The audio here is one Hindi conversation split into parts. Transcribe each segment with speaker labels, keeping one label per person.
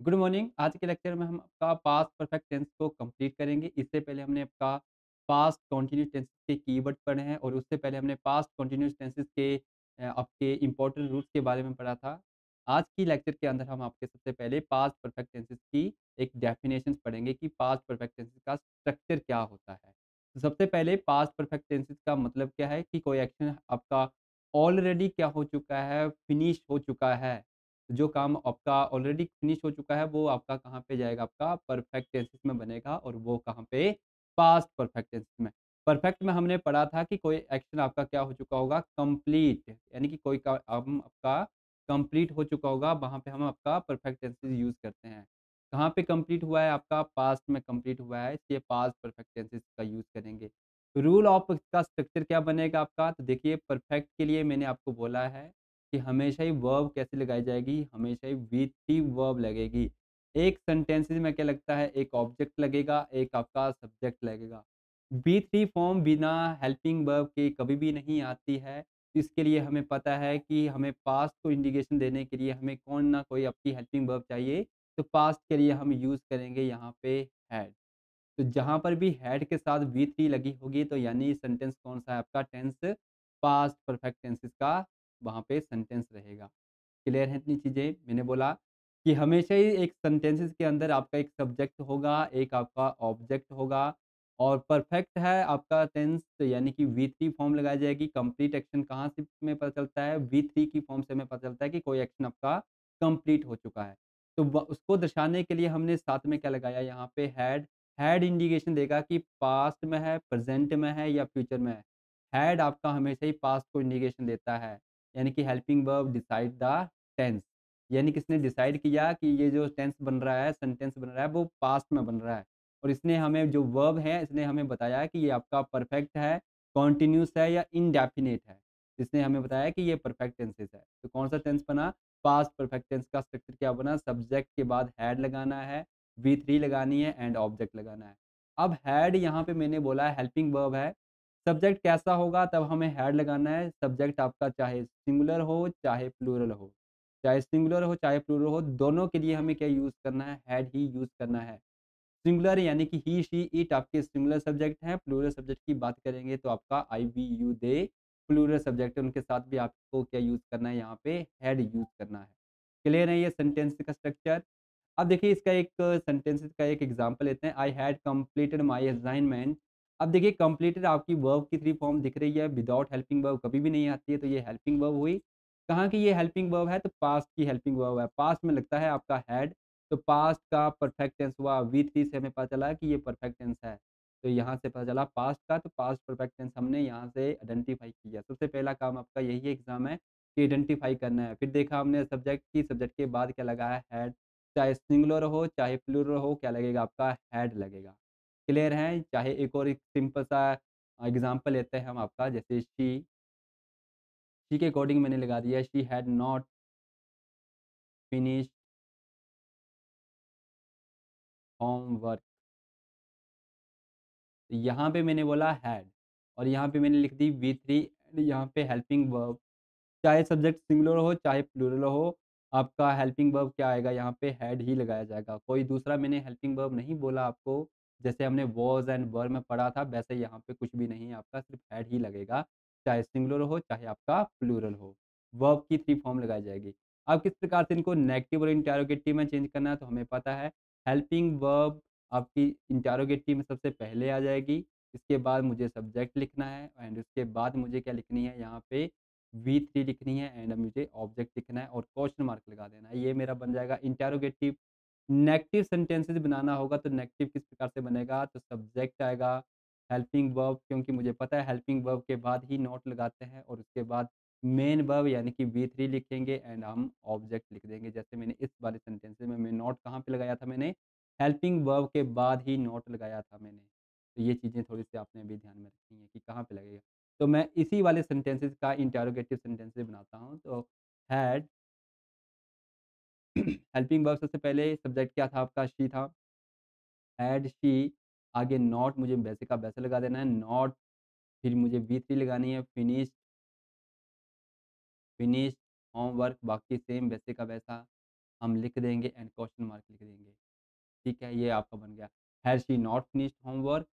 Speaker 1: Good morning. आज के लेक्चर में हम आपका पास्ट परफेक्ट टेंस को कंप्लीट करेंगे। इससे पहले हमने आपका पास्ट कंटीन्यूअस टेंसेस के कीवर्ड पढ़े हैं और उससे पहले हमने पास्ट कंटीन्यूअस टेंसेस के आपके इंपॉर्टेंट रूल्स के बारे में पढ़ा था। आज की लेक्चर के अंदर हम आपके सबसे पहले पास्ट परफेक्ट टेंसेस की एक डेफिनेशंस पढ़ेंगे कि पास्ट परफेक्ट टेंसेस का स्ट्रक्चर क्या होता है। तो सबसे पहले पास्ट परफेक्ट टेंसेस का मतलब क्या है कि कोई एक्शन आपका ऑलरेडी क्या हो चुका है, फिनिश हो चुका है। जो काम आपका ऑलरेडी फिनिश हो चुका है, वो आपका कहाँ पे जाएगा, आपका परफेक्ट टेंसेस में बनेगा और वो कहाँ पे, पास्ट परफेक्ट टेंसेस में। परफेक्ट में हमने पढ़ा था कि कोई एक्शन आपका क्या हो चुका होगा, कंप्लीट, यानी कि कोई का हम आपका कंप्लीट हो चुका होगा, वहाँ पे हम आपका परफेक्ट टेंसेस यूज़ करते हैं। कहाँ पे कंप्लीट हुआ है, आपका पास्ट में कंप्लीट हुआ है, इसलिए पास्ट परफेक्ट टेंसेस का यूज़ करेंगे। रूल ऑफ इसका स्ट्रक्चर क्या बनेगा आपका, तो देखिए परफेक्ट के लिए मैंने आपको बोला है कि हमेशा ही वर्ब कैसे लगाई जाएगी, हमेशा ही वी थ्री वर्ब लगेगी। एक सेंटेंसेस में क्या लगता है, एक ऑब्जेक्ट लगेगा, एक आपका सब्जेक्ट लगेगा। बी थ्री फॉर्म बिना हेल्पिंग वर्ब के कभी भी नहीं आती है। इसके लिए हमें पता है कि हमें पास्ट को इंडिकेशन देने के लिए हमें कौन ना कोई आपकी हेल्पिंग वर्ब चाहिए। तो पास्ट के लिए हम यूज़ करेंगे यहाँ पे हैड। तो जहाँ पर भी हैड के साथ वी थ्री लगी होगी तो यानी सेंटेंस कौन-सा है आपका, टेंस पास्ट परफेक्ट टेंसेस का वहाँ पे सेंटेंस रहेगा। क्लियर है इतनी चीज़ें? मैंने बोला कि हमेशा ही एक सेंटेंसेस के अंदर आपका एक सब्जेक्ट होगा, एक आपका ऑब्जेक्ट होगा और परफेक्ट है आपका टेंस यानी कि वी थ्री फॉर्म लगाई जाएगी। कंप्लीट एक्शन कहाँ से हमें पता चलता है? वी थ्री की फॉर्म से हमें पता चलता है कि कोई एक्शन आपका कंप्लीट हो चुका है। तो व उसको दर्शाने के लिए हमने साथ में क्या लगाया यहाँ पे हैड। हैड इंडिकेशन देगा कि पास्ट में है, प्रेज़ेंट में है या फ्यूचर में है। हैड आपका हमेशा ही पास्ट को इंडिकेशन देता है, यानी कि helping verb decide the tense. यानी किसने डिसाइड किया कि ये जो टेंस बन रहा है, सेंटेंस बन रहा है, वो पास्ट में बन रहा है। और इसने हमें जो वर्ब है, इसने हमें बताया कि ये आपका परफेक्ट है, कॉन्टिन्यूअस है या इंडेफिनिट है। इसने हमें बताया कि ये परफेक्ट टेंसेस है। तो कौन-सा टेंस बना? पास्ट परफेक्ट टेंस का स्ट्रक्चर क्या बना? सब्जेक्ट के बाद हैड लगाना है, वी थ्री लगानी है एंड ऑब्जेक्ट लगाना है। अब हैड यहाँ पे मैंने बोला हेल्पिंग वर्ब है। सब्जेक्ट कैसा होगा तब हमें हैड लगाना है। सब्जेक्ट आपका चाहे सिंगुलर हो, चाहे प्लूरल हो। चाहे सिंगुलर हो, चाहे प्लूरल हो, दोनों के लिए हमें क्या यूज़ करना है? हैड ही यूज़ करना है। सिंगुलर यानी कि ही, शी, इट आपके सिंगुलर सब्जेक्ट हैं। प्लूरल सब्जेक्ट की बात करेंगे तो आपका I, we, you, they plural subject है। उनके साथ भी आपको क्या यूज़ करना है? यहाँ पे हैड यूज़ करना है। क्लियर है ये सेंटेंस का स्ट्रक्चर? अब देखिए इसका एक सेंटेंसेस का एक एग्जांपल लेते हैं। I had completed my assignment. अब देखिए कंप्लीटेड आपकी वर्ब की थ्री फॉर्म दिख रही है, विदाउट हेल्पिंग वर्ब कभी भी नहीं आती है, तो ये हेल्पिंग वर्ब हुई। कहाँ की ये हेल्पिंग वर्ब है? तो पास्ट की हेल्पिंग वर्ब है। पास्ट में लगता है आपका हैड, तो पास्ट का परफेक्ट टेंस हुआ। वी थ्री से हमें पता चला कि ये परफेक्ट टेंस है। तो यहाँ से पता चला पास्ट का, तो पास्ट परफेक्ट टेंस हमने यहाँ से आइडेंटिफाई किया। सबसे पहला काम आपका यही एग्जाम है कि आइडेंटिफाई करना है। फिर देखा हमने सब्जेक्ट की, सब्जेक्ट के बाद क्या लगा है? हैड। चाहे सिंगुलर हो, चाहे प्लूरल हो, क्या लगेगा आपका? हैड लगेगा। क्लियर है? चाहे एक और एक सिंपल सा एग्ज़ाम्पल लेते हैं हम आपका, जैसे शी के अकॉर्डिंग मैंने लगा दिया, she had not finished homework. यहाँ पे मैंने बोला हैड और यहाँ पे मैंने लिख दी वी थ्री एंड यहाँ पे हेल्पिंग वर्ब। चाहे सब्जेक्ट सिंगुलर हो, चाहे प्लूरल हो, आपका हेल्पिंग वर्ब क्या आएगा? यहाँ पे हैड ही लगाया जाएगा। कोई दूसरा मैंने हेल्पिंग वर्ब नहीं बोला आपको, जैसे हमने वाज़ एंड वर में पढ़ा था, वैसे यहाँ पे कुछ भी नहीं है आपका, सिर्फ़ हैड ही लगेगा। चाहे सिंगुलर हो, चाहे आपका प्लूरल हो। वर्ब की 3 फॉर्म लगाई जाएगी। अब किस प्रकार से इनको नेगेटिव और इंटेरोगेटिव में चेंज करना है, तो हमें पता है हेल्पिंग वर्ब आपकी इंटेरोगेटिव में सबसे पहले आ जाएगी। इसके बाद मुझे सब्जेक्ट लिखना है एंड उसके बाद मुझे क्या लिखनी है यहाँ पे वी थ्री लिखनी है एंड मुझे ऑब्जेक्ट लिखना है और क्वेश्चन मार्क लगा देना है। ये मेरा बन जाएगा इंटेरोगेटिव। नेगेटिव सेंटेंसेस बनाना होगा तो नेगेटिव किस प्रकार से बनेगा? तो सब्जेक्ट आएगा, हेल्पिंग वर्ब, क्योंकि मुझे पता है हेल्पिंग वर्ब के बाद ही नॉट लगाते हैं और उसके बाद मेन वर्ब यानी कि वी थ्री लिखेंगे एंड हम ऑब्जेक्ट लिख देंगे। जैसे मैंने इस वाले सेंटेंस में मैं नॉट कहाँ पे लगाया था मैंने? हेल्पिंग वर्ब के बाद ही नॉट लगाया था मैंने। तो ये चीज़ें थोड़ी-सी आपने अभी ध्यान में रखनी है कि कहाँ पे लगेगा। तो मैं इसी वाले सेंटेंसेस का इंटेरोगेटिव सेंटेंसेस बनाता हूँ। तो हैड हेल्पिंग वर्ब सबसे पहले सब्जेक्ट क्या था आपका? शी था। हैड शी, आगे नॉट मुझे वैसे का वैसे लगा देना है। नॉट, फिर मुझे वी थ्री लगानी है। फिनिश्ड होमवर्क, बाकी सेम वैसे का वैसा। हम लिख देंगे एंड क्वेश्चन मार्क लिख देंगे। ठीक है, ये आपका बन गया। Has she not finished homework?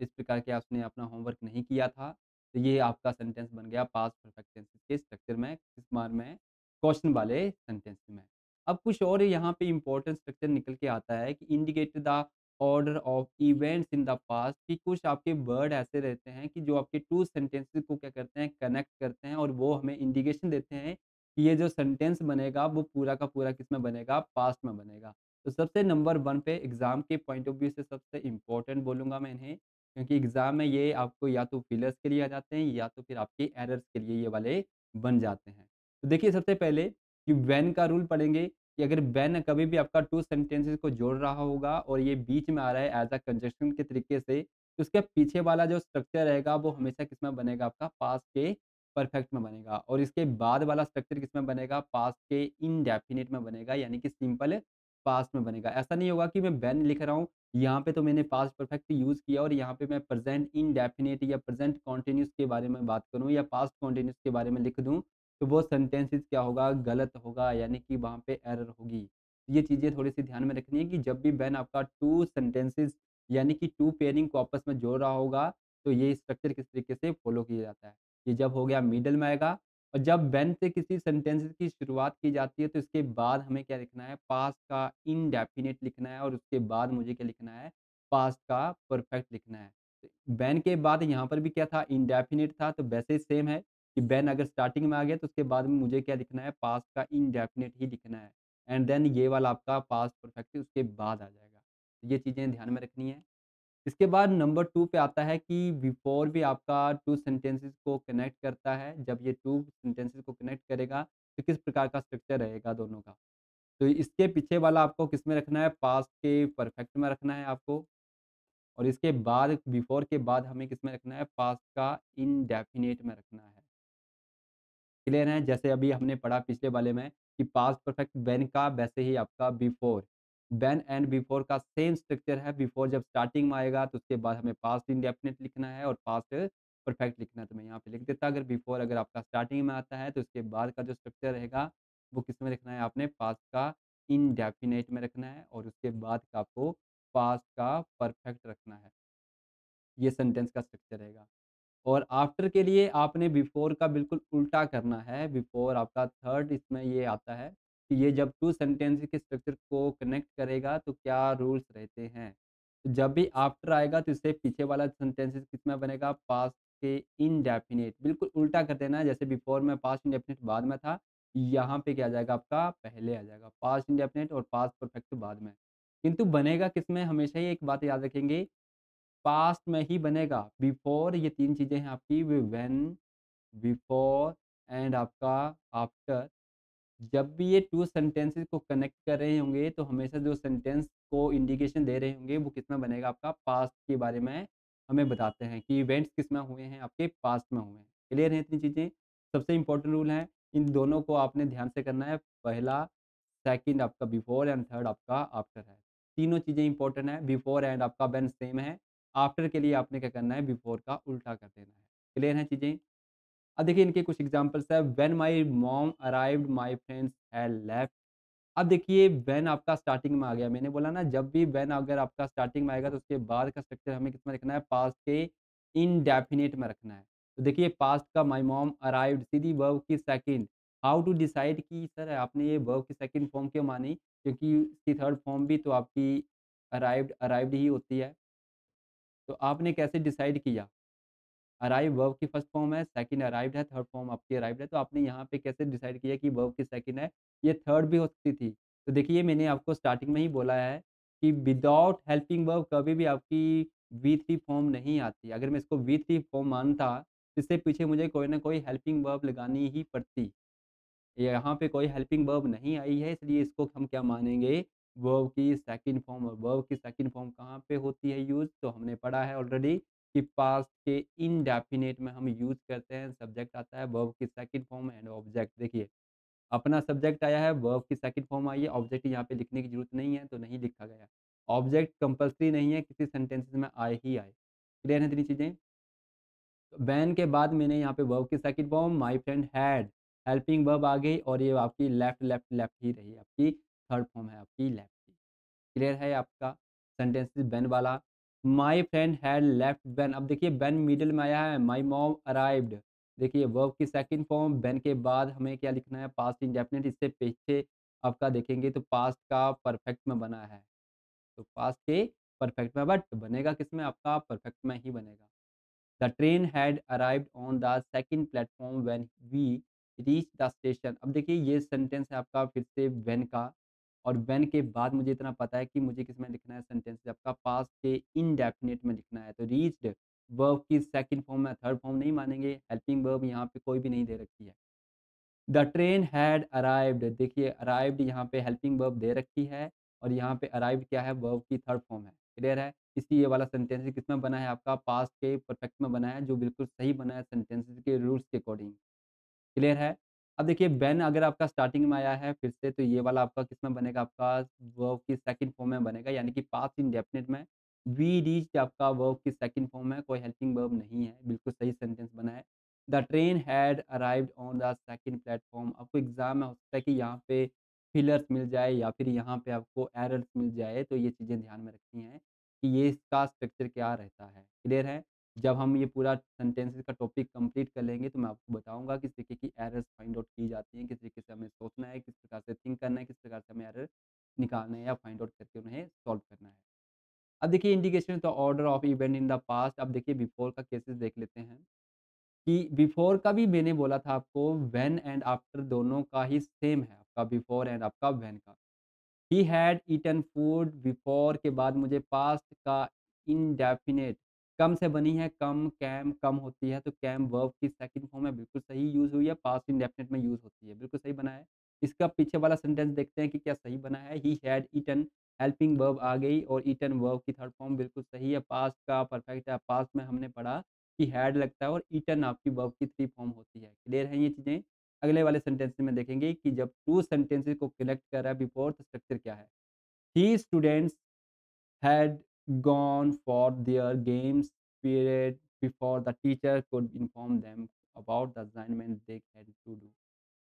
Speaker 1: इस प्रकार के उसने अपना होमवर्क नहीं किया था, तो ये आपका सेंटेंस बन गया पास्ट परफेक्ट टेंस के स्ट्रक्चर में, किस बार में? क्वेश्चन वाले सेंटेंस में। अब कुछ और यहाँ पे इम्पोर्टेंट स्ट्रक्चर निकल के आता है कि indicate the order of events in the past, कि कुछ आपके वर्ड ऐसे रहते हैं कि जो आपके 2 सेंटेंसेस को क्या करते हैं, कनेक्ट करते हैं और वो हमें इंडिकेशन देते हैं कि ये जो सेंटेंस बनेगा वो पूरा का पूरा किसमें बनेगा? पास्ट में बनेगा। तो सबसे नंबर 1 पे एग्ज़ाम के पॉइंट ऑफ व्यू से सबसे इम्पोर्टेंट बोलूँगा मैं इन्हें, क्योंकि एग्ज़ाम में ये आपको या तो फिलर्स के लिए आ जाते हैं या तो फिर आपके एरर्स के लिए ये वाले बन जाते हैं। तो देखिए सबसे पहले कि व्हेन का रूल पढ़ेंगे कि अगर व्हेन कभी भी आपका 2 सेंटेंसेस को जोड़ रहा होगा और ये बीच में आ रहा है एज़ अ कंजंक्शन के तरीके से, तो उसके पीछे वाला जो स्ट्रक्चर रहेगा वो हमेशा किसमें बनेगा? आपका पास्ट के परफेक्ट में बनेगा और इसके बाद वाला स्ट्रक्चर किसमें बनेगा? पास्ट के इंडेफिनिट में बनेगा, यानी कि सिंपल पास्ट में बनेगा। ऐसा नहीं होगा कि मैं व्हेन लिख रहा हूँ, यहाँ पे तो मैंने पास्ट परफेक्ट यूज़ किया और यहाँ पे मैं प्रेज़ेंट इंडेफिनिट या प्रेज़ेंट कंटीन्यूअस के बारे में बात करूँ या पास्ट कंटीन्यूअस के बारे में लिख दूँ, तो वो सेंटेंसेस क्या होगा? गलत होगा, यानी कि वहाँ पे एरर होगी। ये चीज़ें थोड़ी-सी ध्यान में रखनी है कि जब भी व्हेन आपका 2 सेंटेंसेस यानी कि 2 पेयरिंग को आपस में जोड़ रहा होगा, तो ये स्ट्रक्चर किस तरीके से फ़ॉलो किया जाता है। ये जब हो गया मिडल में आएगा और जब व्हेन से किसी सेंटेंसेस की शुरुआत की जाती है, तो इसके बाद हमें क्या लिखना है? पास्ट का इंडेफिनिट लिखना है और उसके बाद मुझे क्या लिखना है? पास्ट का परफेक्ट लिखना है। व्हेन के बाद यहाँ पर भी क्या था? इंडेफिनिट था, तो वैसे ही सेम है कि व्हेन अगर स्टार्टिंग में आ गया, तो उसके बाद में मुझे क्या लिखना है? पास्ट का इंडेफिनिट ही लिखना है एंड देन ये वाला आपका पास्ट परफेक्ट उसके बाद आ जाएगा। ये चीज़ें ध्यान में रखनी है। इसके बाद नंबर 2 पे आता है कि बिफोर भी आपका 2 सेंटेंसेस को कनेक्ट करता है। जब ये 2 सेंटेंसेस को कनेक्ट करेगा, तो किस प्रकार का स्ट्रक्चर रहेगा दोनों का। तो इसके पीछे वाला आपको किसमें रखना है? पास्ट के परफेक्ट में रखना है आपको और इसके बाद बिफोर के बाद हमें किसमें रखना है? पास्ट का इंडेफिनिट में रखना है। क्लियर है? जैसे अभी हमने पढ़ा पिछले वाले में कि पास्ट परफेक्ट व्हेन का वैसे ही आपका बिफोर। व्हेन एंड बिफोर का सेम स्ट्रक्चर है। बिफोर जब स्टार्टिंग में आएगा तो उसके बाद हमें पास्ट इंडेफिनिट लिखना है और पास्ट परफेक्ट लिखना है। तो मैं यहाँ पे लिख देता अगर बिफोर अगर आपका स्टार्टिंग में आता है तो उसके बाद का जो स्ट्रक्चर रहेगा वो किसमें लिखना है आपने? पास्ट का इंडेफिनिट में रखना है और उसके बाद का आपको पास्ट का परफेक्ट रखना है। ये सेंटेंस का स्ट्रक्चर रहेगा। और आफ्टर के लिए आपने बिफोर का बिल्कुल उल्टा करना है। बिफोर आपका थर्ड इसमें ये आता है कि ये जब 2 सेंटेंस के स्ट्रक्चर को कनेक्ट करेगा तो क्या रूल्स रहते हैं। तो जब भी आफ्टर आएगा तो इससे पीछे वाला सेंटेंसेस किसमें बनेगा? पास्ट के इंडेफिनिट। बिल्कुल उल्टा कर देना है, जैसे बिफोर में पास्ट इंडेफिनिट बाद में था, यहाँ पे क्या आ जाएगा आपका? पहले आ जाएगा। पास्ट इंडेफिनिट और पास्ट परफेक्ट बाद में। किंतु बनेगा किसमें? हमेशा ही एक बात याद रखेंगे, पास्ट में ही बनेगा। बिफोर ये 3 चीज़ें हैं आपकी व्हेन, बिफोर एंड आपका आफ्टर। जब भी ये 2 सेंटेंसेस को कनेक्ट कर रहे होंगे, तो हमेशा जो सेंटेंस को इंडिकेशन दे रहे होंगे, वो किसमें बनेगा? आपका पास्ट के बारे में हमें बताते हैं कि इवेंट्स किसमें हुए हैं? आपके पास्ट में हुए हैं। क्लियर है इतनी चीज़ें? सबसे इम्पोर्टेंट रूल है, इन दोनों को आपने ध्यान से करना है। पहला, सेकंड आपका बिफोर एंड थर्ड आपका आफ्टर है। तीनों चीज़ें इम्पोर्टेंट है। बिफोर एंड आपका व्हेन सेम है। आफ्टर के लिए आपने क्या करना है? बिफोर का उल्टा कर देना है। क्लियर है चीज़ें? अब देखिए इनके कुछ एग्ज़ाम्पल्स हैं। When my mom arrived my friends had left. अब देखिए व्हेन आपका स्टार्टिंग में आ गया। मैंने बोला ना जब भी व्हेन अगर आपका स्टार्टिंग में आएगा तो उसके बाद का स्ट्रक्चर हमें किसमें रखना है? पास्ट के इंडेफिनिट में रखना है। तो देखिए पास्ट का my mom arrived Sidhi verb की सेकंड। हाउ टू डिसाइड कि सर आपने ये वर्ब की सेकंड फॉर्म क्यों मानी? क्योंकि इसकी थर्ड फॉर्म भी तो आपकी अराइव्ड ही होती है। तो आपने कैसे डिसाइड किया? अराइव वर्ब की फर्स्ट फॉर्म है, सेकंड अराइव्ड है, थर्ड फॉर्म आपकी अराइव्ड है, तो आपने यहाँ पे कैसे डिसाइड किया कि वर्ब की सेकंड है, ये थर्ड भी हो सकती थी। तो देखिए मैंने आपको स्टार्टिंग में ही बोला है कि विदाउट हेल्पिंग वर्ब कभी भी आपकी वी3 फॉर्म नहीं आती। अगर मैं इसको वी3 फॉर्म मानता, तो इससे पीछे मुझे कोई ना कोई हेल्पिंग वर्ब लगानी ही पड़ती। यहाँ पे कोई हेल्पिंग वर्ब नहीं आई है, इसलिए इसको हम क्या मानेंगे? वर्ब की सेकंड फॉर्म। और वर्ब की सेकंड फॉर्म कहाँ पे होती है यूज़? तो हमने पढ़ा है ऑलरेडी कि पास्ट के इंडेफिनिट में हम यूज़ करते हैं। सब्जेक्ट आता है, वर्ब की सेकंड फॉर्म एंड ऑब्जेक्ट। देखिए, अपना सब्जेक्ट आया है, वर्ब की सेकंड फॉर्म आई है, ऑब्जेक्ट यहाँ पे लिखने की ज़रूरत नहीं है, तो नहीं लिखा गया। ऑब्जेक्ट कंपल्सरी नहीं है, किसी सेंटेंसेस में आए ही आए। क्लियर है इतनी चीज़ें? व्हेन के बाद मैंने यहाँ पे वर्ब की second form my friend had, helping verb आ गई और ये आपकी लेफ्ट, लेफ्ट, लेफ्ट ही रही आपकी। थर्ड फॉर्म है आपकी लेफ्ट की। क्लियर है आपका सेंटेंसेस व्हेन वाला। My friend had left when, अब देखिए व्हेन मिडल में आया है, माय मॉम अराइव्ड। देखिए वर्ब की सेकंड फॉर्म व्हेन के बाद हमें क्या लिखना है, पास्ट इंडेफिनिट, इससे पीछे आपका देखेंगे तो पास्ट का परफेक्ट में बना है। तो पास्ट के परफेक्ट में, बट बनेगा किसमें, आपका परफेक्ट में ही बनेगा। The train had arrived on the second platform when we reach the station. अब देखिए ये सेंटेंस है आपका फिर से व्हेन का, और व्हेन के बाद मुझे इतना पता है कि मुझे किसमें लिखना है, सेंटेंस आपका पास्ट के इनडेफिनिट में लिखना है। तो रीच्ड वर्ब की सेकंड फॉर्म में, थर्ड फॉर्म नहीं मानेंगे, हेल्पिंग वर्ब यहाँ पे कोई भी नहीं दे रखी है। द ट्रेन हैड अराइव्ड, देखिए अराइव्ड यहाँ पे हेल्पिंग वर्ब दे रखी है, और यहाँ पे अराइव्ड क्या है, वर्ब की थर्ड फॉर्म है। क्लियर है? इसलिए ये वाला सेंटेंस किसमें बना है, आपका पास्ट के परफेक्ट में बना है, जो बिल्कुल सही बना है सेंटेंसेस के रूल्स के अकॉर्डिंग। क्लियर है? अब देखिए व्हेन अगर आपका स्टार्टिंग में आया है फिर से, तो ये वाला आपका किसमें बनेगा, आपका वर्ब की सेकंड फॉर्म में बनेगा, यानी कि पास्ट इंडेफिनिट में। वी रीच्ड आपका वर्ब की सेकंड फॉर्म है, कोई हेल्पिंग वर्ब नहीं है, बिल्कुल सही सेंटेंस बना है। The train had arrived on the second platform. आपको एग्ज़ाम में हो सकता है कि यहाँ पे फिलर्स मिल जाए या फिर यहाँ पे आपको एरर्स मिल जाए, तो ये चीज़ें ध्यान में रखनी है कि ये इसका स्ट्रक्चर क्या रहता है। क्लियर है? जब हम ये पूरा सेंटेंसेस का टॉपिक कंप्लीट कर लेंगे तो मैं आपको बताऊँगा किस तरीके की एरर्स फाइंड आउट की जाती हैं, किस तरीके से हमें सोचना है, किस प्रकार से थिंक करना है, किस प्रकार से हमें एरर निकालना है या फाइंड आउट करके उन्हें सॉल्व करना है। अब देखिए indication the order of event in the past. अब देखिए बिफोर का केसेस देख लेते हैं कि बिफोर का भी मैंने बोला था आपको, व्हेन एंड आफ्टर दोनों का ही सेम है, आपका बिफोर एंड आपका व्हेन का। He had eaten food before के बाद मुझे पास्ट का इंडेफिनिट, कम से बनी है, कम कैम कम होती है, तो कैम वर्ब की सेकंड फॉर्म में बिल्कुल सही यूज़ हुई है, पास्ट इंडेफिनिट में यूज़ होती है, बिल्कुल सही बना है। इसका पीछे वाला सेंटेंस देखते हैं कि क्या सही बना है। He had eaten, helping verb आ गई और ईटन वर्ब की थर्ड फॉर्म बिल्कुल सही है, पास्ट का परफेक्ट है। पास्ट में हमने पढ़ा कि हैड लगता है और ईटन आपकी वर्ब की थ्री फॉर्म होती है। क्लियर है ये चीज़ें? अगले वाले सेंटेंस में देखेंगे कि जब 2 सेंटेंसेस को कनेक्ट कर रहा है बिफोर, तो स्ट्रक्चर क्या है। ही students had gone for their games period before the teacher could inform them about the assignment they had to do।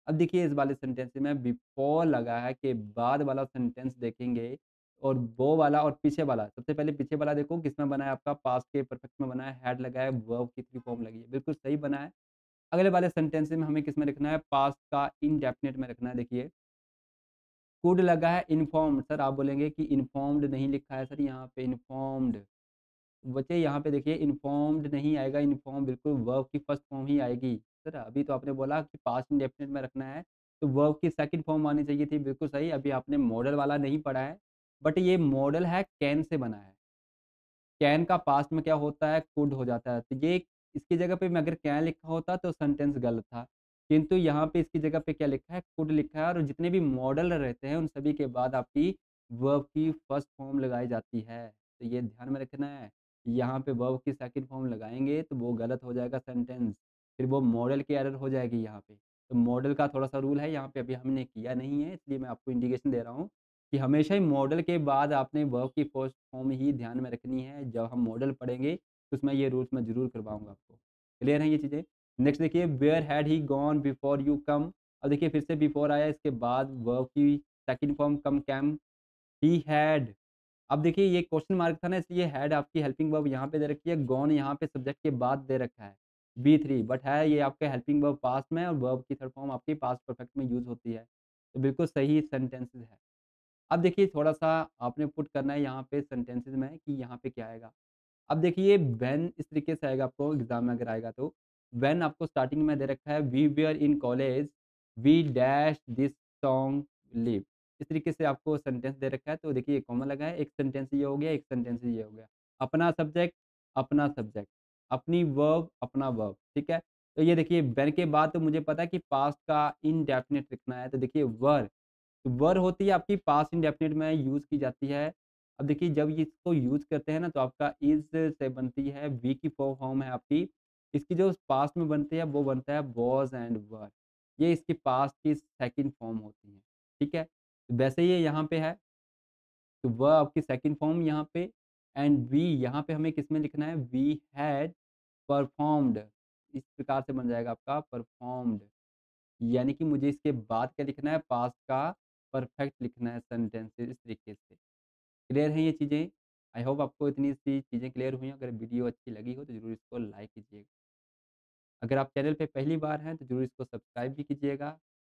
Speaker 1: अब देखिए इस वाले सेंटेंस में बिफोर लगा है, के बाद वाला सेंटेंस देखेंगे और वो वाला और पीछे वाला, सबसे पहले पीछे वाला देखो किसमें बना है, आपका पास्ट के परफेक्ट में बना है, हैड लगा है, वर्ब की थ्री फॉर्म लगी है, बिल्कुल सही बना है। अगले वाले सेंटेंस में हमें किसमें रखना है, पास्ट का इंडेफिनिट में रखना है। देखिए कुड लगा है, इन्फॉर्म्ड, सर आप बोलेंगे कि इन्फॉर्म्ड नहीं लिखा है सर, यहाँ पे इन्फॉर्म्ड। बच्चे यहाँ पे देखिए इन्फॉर्म्ड नहीं आएगा, इन्फॉर्म बिल्कुल वर्ब की फर्स्ट फॉर्म ही आएगी। सर अभी तो आपने बोला कि पास्ट इंडेफिनिट में रखना है, तो वर्ब की सेकंड फॉर्म आनी चाहिए थी, बिल्कुल सही। अभी आपने मॉडल वाला नहीं पढ़ा है, बट ये मॉडल है कैन से बना है। कैन का पास्ट में क्या होता है, कुड हो जाता है। तो ये इसकी जगह पे मैं अगर कैन लिखा होता तो सेंटेंस गलत था। किंतु यहाँ पे इसकी जगह पे क्या लिखा है, कुड लिखा है, और जितने भी मॉडल रहते हैं उन सभी के बाद आपकी वर्ब की फर्स्ट फॉर्म लगाई जाती है। तो ये ध्यान में रखना है। यहाँ पे वर्ब की सेकंड फॉर्म लगाएँगे तो वो गलत हो जाएगा सेंटेंस। फिर वो मॉडल की एरर हो जाएगी यहाँ पे। तो मॉडल का थोड़ा-सा रूल है, यहाँ पे अभी हमने किया नहीं है, इसलिए मैं आपको इंडिकेशन दे रहा हूँ। कि हमेशा ही मॉडल के बाद आपने वर्ब की फर्स्ट फॉर्म ही ध्यान में रखनी है। जब हम मॉडल पढ़ेंगे, तो उसमें ये रूल्स मैं ज़रूर करवाऊँगा आपको। क्लियर है ये चीज़ें? नेक्स्ट देखिए where had he gone before you come. अब देखिए फिर से बिफोर आया, इसके बाद वर्ब की second form come came, he had. अब देखिए ये क्वेश्चन मार्क था ना, इसलिए हैड आपकी हेल्पिंग वर्ब यहाँ पे दे रखी है, गॉन यहाँ पे सब्जेक्ट के बाद दे रखा है, बी3, बट है ये आपका हेल्पिंग वर्ब पास्ट में, और वर्ब की थर्ड फॉर्म आपकी पास्ट परफेक्ट में यूज़ होती है। तो बिल्कुल सही सेंटेंसेस है। अब देखिए थोड़ा-सा आपने पुट करना है यहाँ पे सेंटेंसेस में कि यहाँ पे क्या आएगा। अब देखिए व्हेन इस तरीके से आएगा, आपको एग्ज़ाम में अगर आएगा तो, व्हेन आपको स्टार्टिंग में दे रखा है we were in college, we dash this song live. इस तरीके से आपको सेंटेंस दे रखा है, तो देखिए कॉमा लगा है, एक सेंटेंस ये हो गया, एक सेंटेंस ये हो गया। अपना सब्जेक्ट, अपनी वर्ब, अपना वर्ब, ठीक है? तो ये देखिए व्हेन के बाद तो मुझे पता है कि पास्ट का इंडेफिनिट लिखना है, तो देखिए वर, वर होती है आपकी पास्ट इंडेफिनिट में यूज़ की जाती है। अब देखिए जब ये इसको यूज़ करते हैं ना, तो आपका इज़ से बनती है, वी की फॉर्म है आपकी। इसकी जो पास्ट में बनती है वो बनता है वाज़ एंड वर। ये इसकी पास्ट की सेकंड फॉर्म होती है, ठीक है? वैसे ये यहाँ पे है, तो व आपकी सेकंड फॉर्म यहाँ पे, एंड वी यहाँ पे हमें किसमें लिखना है, वी हैड परफॉर्म्ड। इस प्रकार से बन जाएगा आपका परफॉर्म्ड। यानी कि मुझे इसके बाद क्या लिखना है, पास्ट का परफेक्ट लिखना है सेंटेंसेस इस तरीके से। क्लियर हैं ये चीज़ें? आई होप आपको इतनी सी चीज़ें क्लियर हुई हों। अगर वीडियो अच्छी लगी हो तो ज़रूर इसको लाइक कीजिएगा। अगर आप चैनल पे पहली बार हैं तो ज़रूर इसको सब्सक्राइब भी कीजिएगा।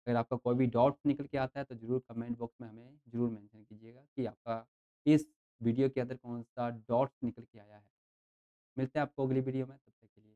Speaker 1: अगर आपका कोई भी डाउट्स निकल के आता है तो ज़रूर कमेंट बॉक्स में हमें ज़रूर मेंशन कीजिएगा कि आपका इस वीडियो के अंदर कौन-सा डॉट्स निकल के आया है। मिलते हैं आपको अगली वीडियो में, तब तक के लिए